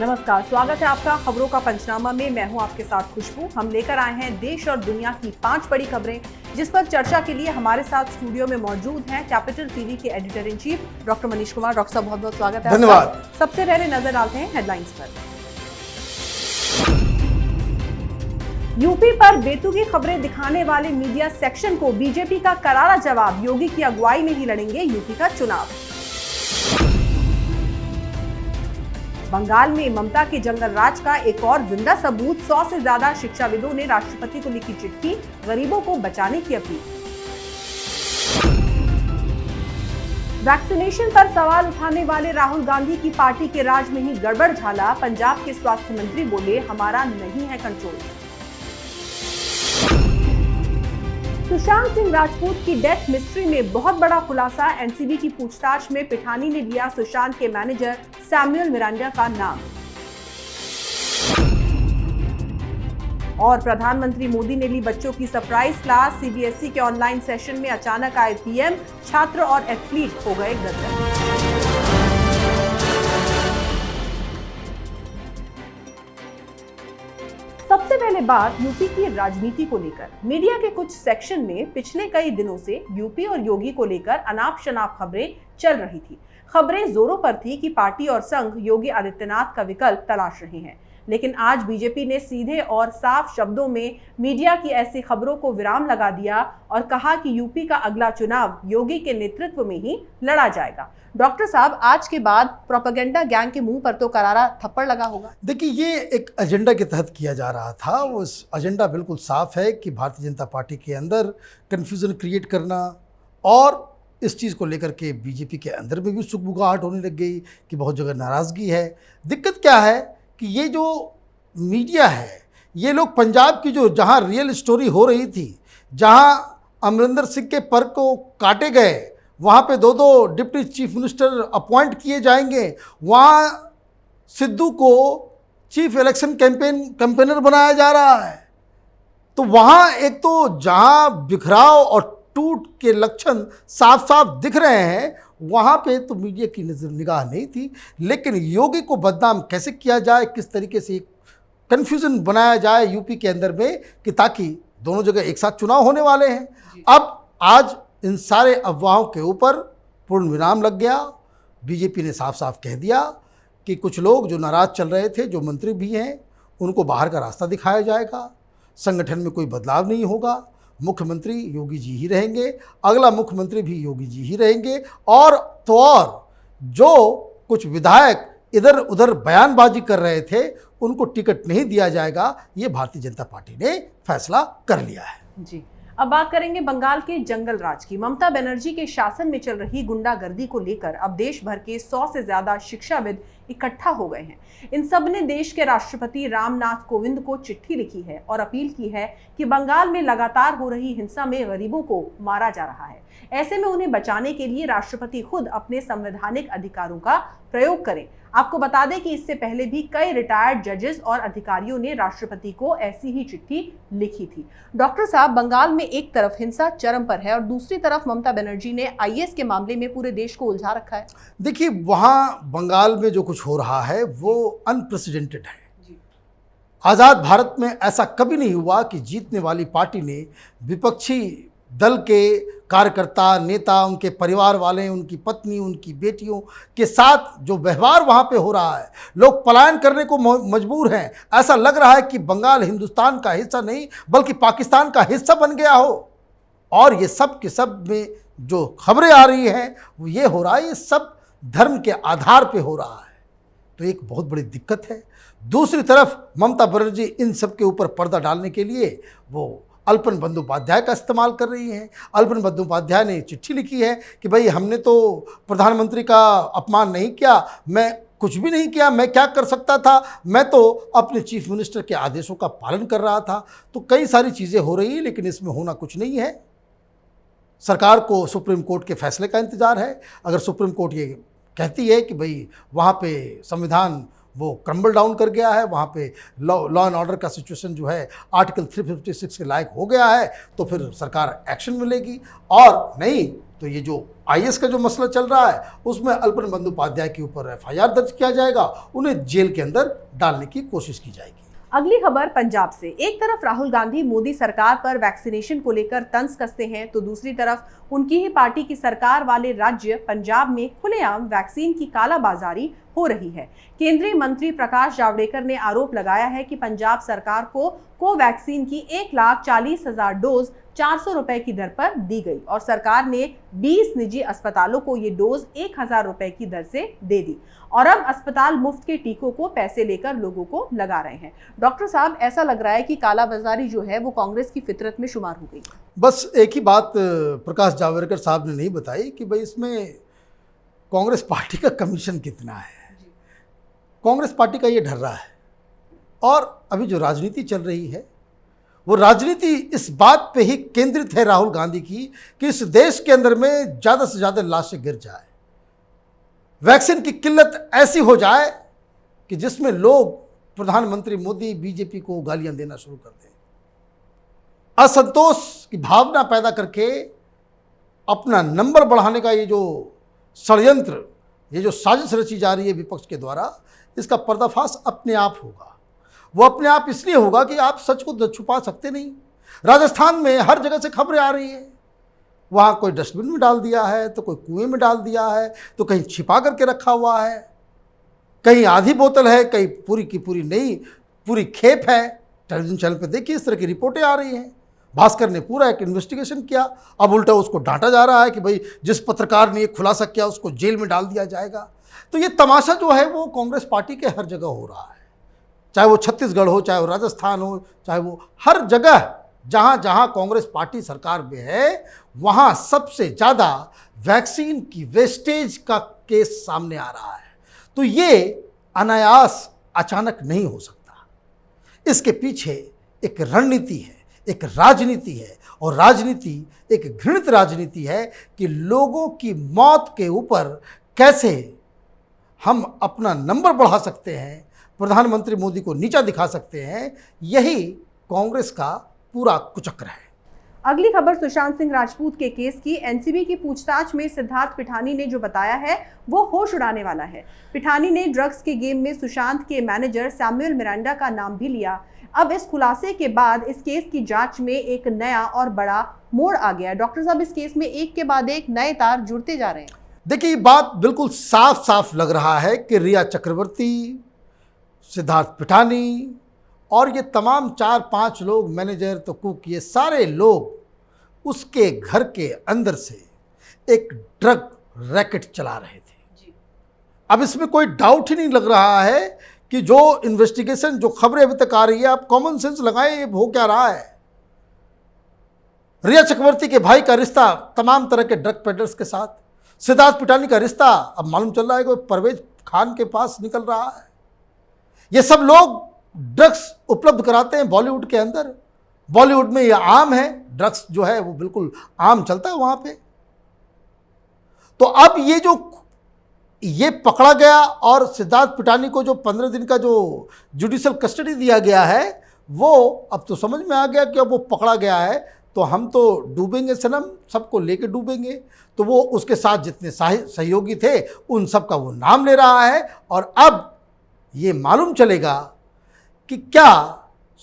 नमस्कार, स्वागत है आपका खबरों का पंचनामा में। मैं हूं आपके साथ खुशबू। हम लेकर आए हैं देश और दुनिया की 5 बड़ी खबरें, जिस पर चर्चा के लिए हमारे साथ स्टूडियो में मौजूद हैं कैपिटल टीवी के editor in chief doctor Manish Kumar. Doctor साहब, बहुत बहुत स्वागत है। धन्यवाद। सबसे पहले नजर डालते हैं हेडलाइंस पर। यूपी पर बेतुकी खबरें दिखाने वाले मीडिया सेक्शन को बीजेपी का करारा जवाब। योगी की अगुवाई में ही लड़ेंगे यूपी का चुनाव। बंगाल में ममता के जंगल राज का एक और जिंदा सबूत। 100 से ज्यादा शिक्षाविदों ने राष्ट्रपति को लिखी चिट्ठी, गरीबों को बचाने की अपील। वैक्सीनेशन पर सवाल उठाने वाले राहुल गांधी की पार्टी के राज में ही गड़बड़ झाला। पंजाब के स्वास्थ्य मंत्री बोले, हमारा नहीं है कंट्रोल। सुशांत सिंह राजपूत की डेथ मिस्ट्री में बहुत बड़ा खुलासा। एनसीबी की पूछताछ में पिठानी ने लिया सुशांत के मैनेजर सैमुअल मिरांडा का नाम। और प्रधानमंत्री मोदी ने ली बच्चों की सरप्राइज क्लास। सीबीएसई के ऑनलाइन सेशन में अचानक आए पीएम, छात्र और एथलीट हो गए गदगद। सबसे पहले बात यूपी की राजनीति को लेकर। मीडिया के कुछ सेक्शन में पिछले कई दिनों से यूपी और योगी को लेकर अनाप शनाप खबरें चल रही थी। खबरें जोरों पर थी कि पार्टी और संघ योगी आदित्यनाथ का विकल्प तलाश रहे हैं। लेकिन आज बीजेपी ने सीधे और साफ शब्दों में मीडिया की ऐसी खबरों को विराम लगा दिया और कहा कि यूपी का अगला चुनाव योगी के नेतृत्व में ही लड़ा जाएगा। डॉक्टर साहब, आज के बाद प्रोपेगेंडा गैंग के मुंह पर तो करारा थप्पड़ लगा होगा। देखिए, ये एक एजेंडा के तहत किया जा रहा था। वो एजेंडा बिल्कुल साफ है कि भारतीय जनता पार्टी के अंदर कन्फ्यूज़न क्रिएट करना, और इस चीज़ को लेकर के बीजेपी के अंदर में भी सुगबुगाहट होने लग गई कि बहुत जगह नाराज़गी है। दिक्कत क्या है कि ये जो मीडिया है, ये लोग पंजाब की जो जहाँ रियल स्टोरी हो रही थी, जहाँ अमरिंदर सिंह के पर को काटे गए, वहाँ पे 2 डिप्टी चीफ मिनिस्टर अपॉइंट किए जाएंगे, वहाँ सिद्धू को चीफ इलेक्शन कैंपेनर बनाया जा रहा है। तो वहाँ एक तो जहाँ बिखराव और टूट के लक्षण साफ साफ दिख रहे हैं, वहाँ पे तो मीडिया की नज़र निगाह नहीं थी। लेकिन योगी को बदनाम कैसे किया जाए, किस तरीके से कन्फ्यूज़न बनाया जाए यूपी के अंदर में, कि ताकि दोनों जगह एक साथ चुनाव होने वाले हैं। अब आज इन सारे अफवाहों के ऊपर पूर्ण विराम लग गया। बीजेपी ने साफ साफ कह दिया कि कुछ लोग जो नाराज़ चल रहे थे, जो मंत्री भी हैं, उनको बाहर का रास्ता दिखाया जाएगा। संगठन में कोई बदलाव नहीं होगा। मुख्यमंत्री योगी जी ही रहेंगे, अगला मुख्यमंत्री भी योगी जी ही रहेंगे। और तो और जो कुछ विधायक इधर उधर बयानबाजी कर रहे थे, उनको टिकट नहीं दिया जाएगा। ये भारतीय जनता पार्टी ने फैसला कर लिया है। जी, अब बात करेंगे बंगाल के जंगल राज की। ममता बनर्जी के शासन में चल रही गुंडागर्दी को लेकर अब देश भर के 100 से ज्यादा शिक्षाविद इकट्ठा हो गए हैं। इन सब ने देश के राष्ट्रपति रामनाथ कोविंद को चिट्ठी लिखी है और अपील की है कि बंगाल में लगातार हो रही हिंसा में गरीबों को मारा जा रहा है। ऐसे में उन्हें बचाने के लिए राष्ट्रपति खुद अपने संवैधानिक अधिकारों का प्रयोग करें। आपको बता दें कि इससे पहले भी कई रिटायर्ड जजेस और अधिकारियों ने राष्ट्रपति को ऐसी ही चिट्ठी लिखी थी। डॉक्टर साहब, बंगाल में एक तरफ हिंसा चरम पर है और दूसरी तरफ ममता बनर्जी ने आईएएस के मामले में पूरे देश को उलझा रखा है। देखिए, वहाँ बंगाल में जो कुछ हो रहा है वो अनप्रेसिडेंटेड है। आज़ाद भारत में ऐसा कभी नहीं हुआ कि जीतने वाली पार्टी ने विपक्षी दल के कार्यकर्ता, नेता, उनके परिवार वाले, उनकी पत्नी, उनकी बेटियों के साथ जो व्यवहार वहाँ पे हो रहा है, लोग पलायन करने को मजबूर हैं। ऐसा लग रहा है कि बंगाल हिंदुस्तान का हिस्सा नहीं बल्कि पाकिस्तान का हिस्सा बन गया हो। और ये सब के सब में जो खबरें आ रही हैं वो ये हो रहा है, ये सब धर्म के आधार पे हो रहा है। तो एक बहुत बड़ी दिक्कत है। दूसरी तरफ ममता बनर्जी इन सब के ऊपर पर्दा डालने के लिए वो अल्पन बंदोपाध्याय का इस्तेमाल कर रही हैं। अल्पन बंदोपाध्याय ने चिट्ठी लिखी है कि भाई, हमने तो प्रधानमंत्री का अपमान नहीं किया, मैं कुछ भी नहीं किया, मैं क्या कर सकता था, मैं तो अपने चीफ मिनिस्टर के आदेशों का पालन कर रहा था। तो कई सारी चीज़ें हो रही हैं, लेकिन इसमें होना कुछ नहीं है। सरकार को सुप्रीम कोर्ट के फैसले का इंतज़ार है। अगर सुप्रीम कोर्ट ये कहती है कि भाई वहाँ पे संविधान वो क्रम्बल डाउन कर गया है, वहाँ पे लॉ एंड ऑर्डर का सिचुएशन जो है आर्टिकल 356 के लायक हो गया है, तो फिर सरकार एक्शन मिलेगी। और नहीं तो ये जो आईएएस का जो मसला चल रहा है उसमें अल्पन बंदोपाध्याय के ऊपर एफआईआर दर्ज किया जाएगा, उन्हें जेल के अंदर डालने की कोशिश की जाएगी। अगली खबर पंजाब से। एक तरफ राहुल गांधी मोदी सरकार पर वैक्सीनेशन को लेकर तंज कसते हैं, तो दूसरी तरफ उनकी ही पार्टी की सरकार वाले राज्य पंजाब में खुलेआम वैक्सीन की कालाबाजारी हो रही है। केंद्रीय मंत्री प्रकाश जावड़ेकर ने आरोप लगाया है कि पंजाब सरकार को कोवैक्सीन की 1,40,000 डोज 400 रुपए की दर पर दी गई और सरकार ने 20 निजी अस्पतालों को ये डोज 1,000 रुपए की दर से दे दी और अब अस्पताल मुफ्त के टीकों को पैसे लेकर लोगों को लगा रहे हैं। डॉक्टर साहब, ऐसा लग रहा है कि कालाबाजारी जो है वो कांग्रेस की फितरत में शुमार हो गई। बस एक ही बात प्रकाश जावड़ेकर साहब ने नहीं बताई कि भाई इसमें कांग्रेस पार्टी का कमीशन कितना है। कांग्रेस पार्टी का ये ढर्रा है और अभी जो राजनीति चल रही है वो राजनीति इस बात पे ही केंद्रित है राहुल गांधी की कि इस देश के अंदर में ज़्यादा से ज़्यादा लाशें गिर जाए, वैक्सीन की किल्लत ऐसी हो जाए कि जिसमें लोग प्रधानमंत्री मोदी बीजेपी को गालियां देना शुरू कर दें, असंतोष की भावना पैदा करके अपना नंबर बढ़ाने का ये जो षड्यंत्र, ये जो साजिश रची जा रही है विपक्ष के द्वारा, इसका पर्दाफाश अपने आप होगा। वो अपने आप इसलिए होगा कि आप सच को छुपा सकते नहीं। राजस्थान में हर जगह से खबरें आ रही है, वहाँ कोई डस्टबिन में डाल दिया है, तो कोई कुएं में डाल दिया है, तो कहीं छिपा करके रखा हुआ है, कहीं आधी बोतल है, कहीं पूरी की पूरी नहीं, पूरी खेप है। टेलीविजन चैनल पे देखिए इस तरह की रिपोर्टें आ रही हैं। भास्कर ने पूरा एक इन्वेस्टिगेशन किया, अब उल्टा उसको डांटा जा रहा है कि भाई जिस पत्रकार ने ये खुलासा किया उसको जेल में डाल दिया जाएगा। तो ये तमाशा जो है वो कांग्रेस पार्टी के हर जगह हो रहा है, चाहे वो छत्तीसगढ़ हो, चाहे वो राजस्थान हो, चाहे वो हर जगह जहाँ जहाँ कांग्रेस पार्टी सरकार में है वहाँ सबसे ज़्यादा वैक्सीन की वेस्टेज का केस सामने आ रहा है। तो ये अनायास अचानक नहीं हो सकता, इसके पीछे एक रणनीति है, एक राजनीति है और राजनीति एक घृणित राजनीति है कि लोगों की मौत के ऊपर कैसे हम अपना नंबर बढ़ा सकते हैं, प्रधानमंत्री मोदी को नीचा दिखा सकते हैं। यही कांग्रेस का पूरा कुचक्र है। अगली खबर सुशांत सिंह राजपूत के केस की। एनसीबी की पूछताछ में सिद्धार्थ पिठानी ने जो बताया है वो होश उड़ाने वाला है। पिठानी ने ड्रग्स के गेम में सुशांत के मैनेजर सैमुअल मिरांडा का नाम भी लिया। अब इस खुलासे के बाद इस केस की जांच में एक नया और बड़ा मोड़ आ गया। डॉक्टर साहब, इस केस में एक के बाद एक नए तार जुड़ते जा रहे हैं। देखिए, ये बात बिल्कुल साफ साफ लग रहा है कि रिया चक्रवर्ती, सिद्धार्थ पिठानी और ये तमाम 4-5 लोग, मैनेजर तो कुक, ये सारे लोग उसके घर के अंदर से एक ड्रग रैकेट चला रहे थे। अब इसमें कोई डाउट ही नहीं लग रहा है कि जो इन्वेस्टिगेशन, जो खबरें अभी तक आ रही है, आप कॉमन सेंस लगाएं, ये हो क्या रहा है। रिया चक्रवर्ती के भाई का रिश्ता तमाम तरह के ड्रग पेडलर्स के साथ, सिद्धार्थ पिठानी का रिश्ता अब मालूम चल रहा है कि परवेज खान के पास निकल रहा है। ये सब लोग ड्रग्स उपलब्ध कराते हैं बॉलीवुड के अंदर। बॉलीवुड में ये आम है, ड्रग्स जो है वो बिल्कुल आम चलता है वहाँ पे। तो अब ये पकड़ा गया और सिद्धार्थ पिठानी को जो 15 दिन का जो जुडिशियल कस्टडी दिया गया है, वो अब तो समझ में आ गया कि अब वो पकड़ा गया है तो हम तो डूबेंगे सनम, सबको लेके डूबेंगे। तो वो उसके साथ जितने सहयोगी थे उन सब का वो नाम ले रहा है और अब ये मालूम चलेगा कि क्या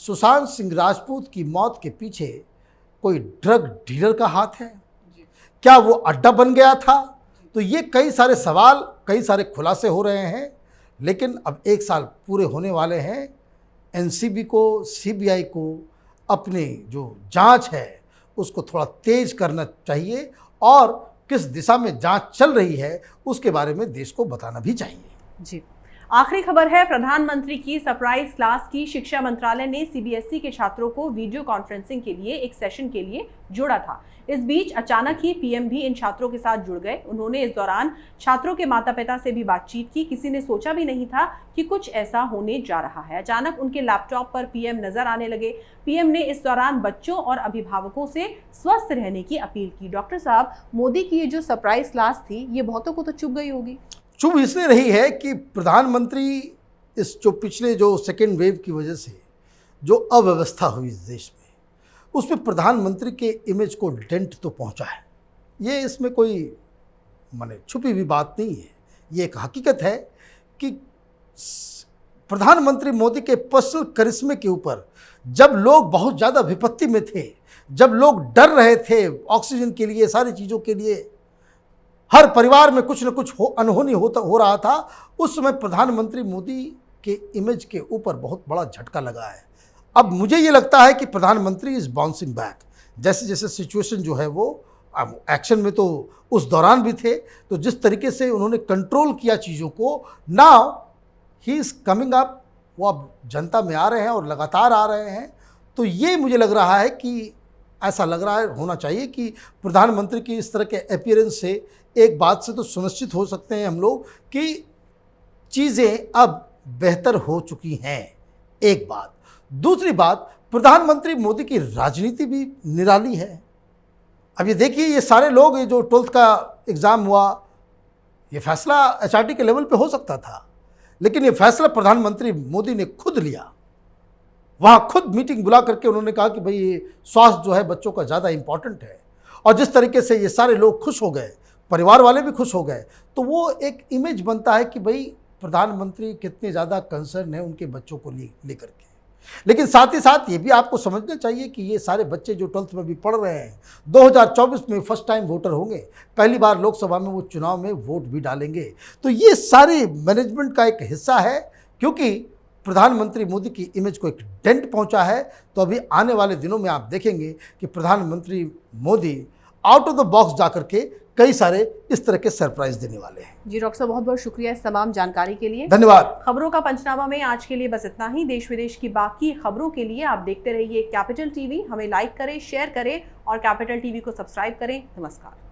सुशांत सिंह राजपूत की मौत के पीछे कोई ड्रग डीलर का हाथ है, क्या वो अड्डा बन गया था। तो ये कई सारे सवाल, कई सारे खुलासे हो रहे हैं। लेकिन अब 1 साल पूरे होने वाले हैं। एनसीबी को, सीबीआई को अपनी जो जांच है उसको थोड़ा तेज करना चाहिए और किस दिशा में जांच चल रही है उसके बारे में देश को बताना भी चाहिए। जी, आखिरी खबर है प्रधानमंत्री की सरप्राइज क्लास की। शिक्षा मंत्रालय ने सीबीएसई के छात्रों को वीडियो कॉन्फ्रेंसिंग के लिए एक सेशन के लिए जोड़ा था। इस बीच अचानक ही पीएम भी इन छात्रों के साथ जुड़ गए। उन्होंने इस दौरान छात्रों के माता पिता से भी बातचीत की। किसी ने सोचा भी नहीं था कि कुछ ऐसा होने जा रहा है। अचानक उनके लैपटॉप पर पीएम नजर आने लगे। पीएम ने इस दौरान बच्चों और अभिभावकों से स्वस्थ रहने की अपील की। डॉक्टर साहब, मोदी की ये जो सरप्राइज क्लास थी ये बहुतों को तो चुभ गई होगी। चुभ इसलिए रही है कि प्रधानमंत्री इस जो पिछले जो सेकेंड वेव की वजह से जो अव्यवस्था हुई इस देश में, उसमें प्रधानमंत्री के इमेज को डेंट तो पहुंचा है। ये इसमें कोई माने छुपी हुई बात नहीं है, ये एक हकीकत है कि प्रधानमंत्री मोदी के पर्सनल करिश्मे के ऊपर जब लोग बहुत ज़्यादा विपत्ति में थे, जब लोग डर रहे थे ऑक्सीजन के लिए, सारी चीज़ों के लिए, हर परिवार में कुछ न कुछ अनहोनी हो रहा था, उस समय प्रधानमंत्री मोदी के इमेज के ऊपर बहुत बड़ा झटका लगा है। अब मुझे ये लगता है कि प्रधानमंत्री इज़ बाउंसिंग बैक। जैसे जैसे सिचुएशन जो है वो अब एक्शन में तो उस दौरान भी थे, तो जिस तरीके से उन्होंने कंट्रोल किया चीज़ों को, now he is coming up, वो अब जनता में आ रहे हैं और लगातार आ रहे हैं। तो ये मुझे लग रहा है कि ऐसा लग रहा है, होना चाहिए कि प्रधानमंत्री की इस तरह के अपीयरेंस से एक बात से तो सुनिश्चित हो सकते हैं हम लोग कि चीज़ें अब बेहतर हो चुकी हैं, एक बात। दूसरी बात, प्रधानमंत्री मोदी की राजनीति भी निराली है। अब ये देखिए, ये सारे लोग, ये जो 12th का एग्ज़ाम हुआ, ये फैसला HRD के लेवल पे हो सकता था, लेकिन ये फैसला प्रधानमंत्री मोदी ने खुद लिया। वहाँ खुद मीटिंग बुला करके उन्होंने कहा कि भाई ये स्वास्थ्य जो है बच्चों का ज़्यादा इम्पॉर्टेंट है, और जिस तरीके से ये सारे लोग खुश हो गए, परिवार वाले भी खुश हो गए, तो वो एक इमेज बनता है कि भाई प्रधानमंत्री कितने ज़्यादा कंसर्न है उनके बच्चों को लेकर के। लेकिन साथ ही साथ ये भी आपको समझना चाहिए कि ये सारे बच्चे जो 12th में भी पढ़ रहे हैं, 2024 में फर्स्ट टाइम वोटर होंगे, पहली बार लोकसभा में वो चुनाव में वोट भी डालेंगे। तो ये सारी मैनेजमेंट का एक हिस्सा है, क्योंकि प्रधानमंत्री मोदी की इमेज को एक डेंट पहुंचा है। तो अभी आने वाले दिनों में आप देखेंगे कि प्रधानमंत्री Modi out of the box जाकर के कई सारे इस तरह के सरप्राइज देने वाले हैं। जी डॉक्टर साहब, बहुत बहुत शुक्रिया इस तमाम जानकारी के लिए। धन्यवाद। खबरों का पंचनामा में आज के लिए बस इतना ही। देश विदेश की बाकी खबरों के लिए आप देखते रहिए कैपिटल टीवी। हमें लाइक करें, शेयर करें और कैपिटल टीवी को सब्सक्राइब करें। नमस्कार।